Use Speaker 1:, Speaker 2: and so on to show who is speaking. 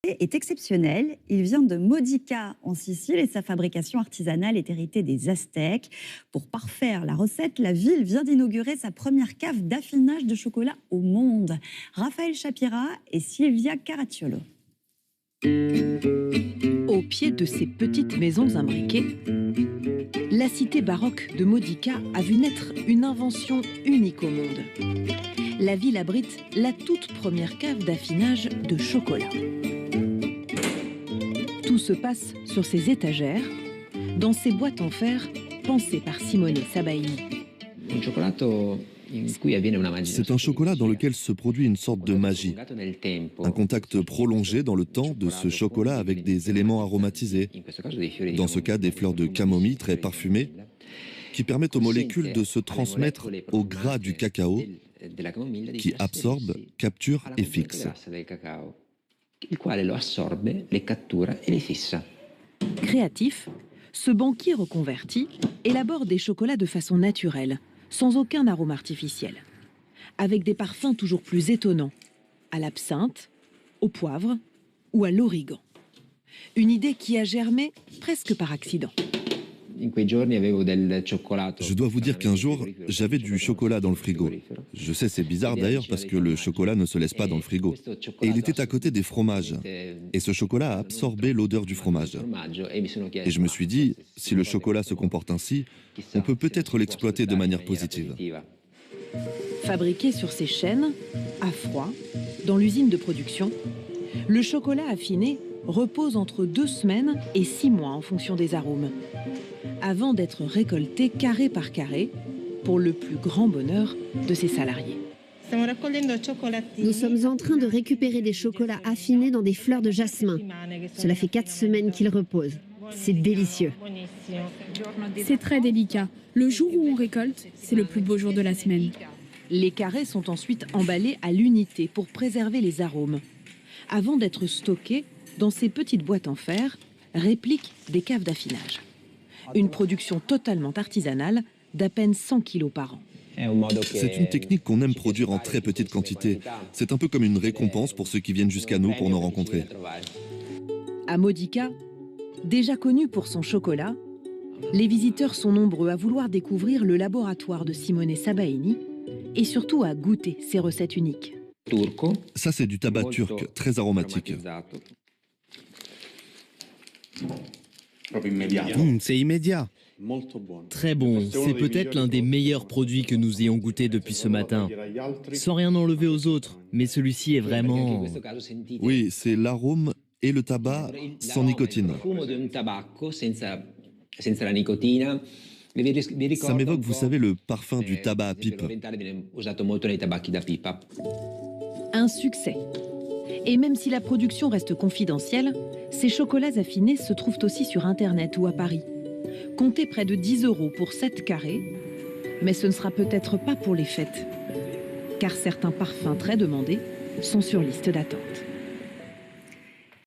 Speaker 1: Est exceptionnel. Il vient de Modica en Sicile et sa fabrication artisanale est héritée des Aztèques. Pour parfaire la recette, la ville vient d'inaugurer sa première cave d'affinage de chocolat au monde. Raphaël Chapira et Silvia Caracciolo.
Speaker 2: Au pied de ces petites maisons imbriquées, la cité baroque de Modica a vu naître une invention unique au monde. La ville abrite la toute première cave d'affinage de chocolat. Tout se passe sur ces étagères, dans ces boîtes en fer pensées par Simone Sabaini.
Speaker 3: C'est un chocolat dans lequel se produit une sorte de magie. Un contact prolongé dans le temps de ce chocolat avec des éléments aromatisés, dans ce cas des fleurs de camomille très parfumées, qui permettent aux molécules de se transmettre au gras du cacao, qui absorbe, capture et fixe.
Speaker 2: Créatif, ce banquier reconverti élabore des chocolats de façon naturelle, sans aucun arôme artificiel, avec des parfums toujours plus étonnants, à l'absinthe, au poivre ou à l'origan. Une idée qui a germé presque par accident.
Speaker 3: Je dois vous dire qu'un jour, j'avais du chocolat dans le frigo. Je sais, c'est bizarre d'ailleurs parce que le chocolat ne se laisse pas dans le frigo. Et il était à côté des fromages. Et ce chocolat a absorbé l'odeur du fromage. Et je me suis dit, si le chocolat se comporte ainsi, on peut peut-être l'exploiter de manière positive.
Speaker 2: Fabriqué sur ces chaînes, à froid, dans l'usine de production, le chocolat affiné repose entre 2 semaines et 6 mois en fonction des arômes, avant d'être récolté carré par carré, pour le plus grand bonheur de ses salariés.
Speaker 4: Nous sommes en train de récupérer des chocolats affinés dans des fleurs de jasmin. Cela fait 4 semaines qu'ils reposent. C'est délicieux.
Speaker 5: C'est très délicat. Le jour où on récolte, c'est le plus beau jour de la semaine.
Speaker 2: Les carrés sont ensuite emballés à l'unité pour préserver les arômes, avant d'être stockés dans ces petites boîtes en fer, répliques des caves d'affinage. Une production totalement artisanale d'à peine 100 kilos par an.
Speaker 3: C'est une technique qu'on aime produire en très petite quantité. C'est un peu comme une récompense pour ceux qui viennent jusqu'à nous pour nous rencontrer.
Speaker 2: À Modica, déjà connu pour son chocolat, les visiteurs sont nombreux à vouloir découvrir le laboratoire de Simone Sabaini et surtout à goûter ses recettes uniques.
Speaker 3: Ça, c'est du tabac turc, très aromatique.
Speaker 6: C'est immédiat. Très bon, c'est peut-être l'un des meilleurs produits que nous ayons goûté depuis ce matin. Sans rien enlever aux autres, mais celui-ci est vraiment...
Speaker 3: Oui, c'est l'arôme et le tabac sans nicotine. Ça m'évoque, vous savez, le parfum du tabac à pipe.
Speaker 2: Un succès. Et même si la production reste confidentielle, ces chocolats affinés se trouvent aussi sur Internet ou à Paris. Comptez près de 10 € pour 7 carrés, mais ce ne sera peut-être pas pour les fêtes, car certains parfums très demandés sont sur liste d'attente.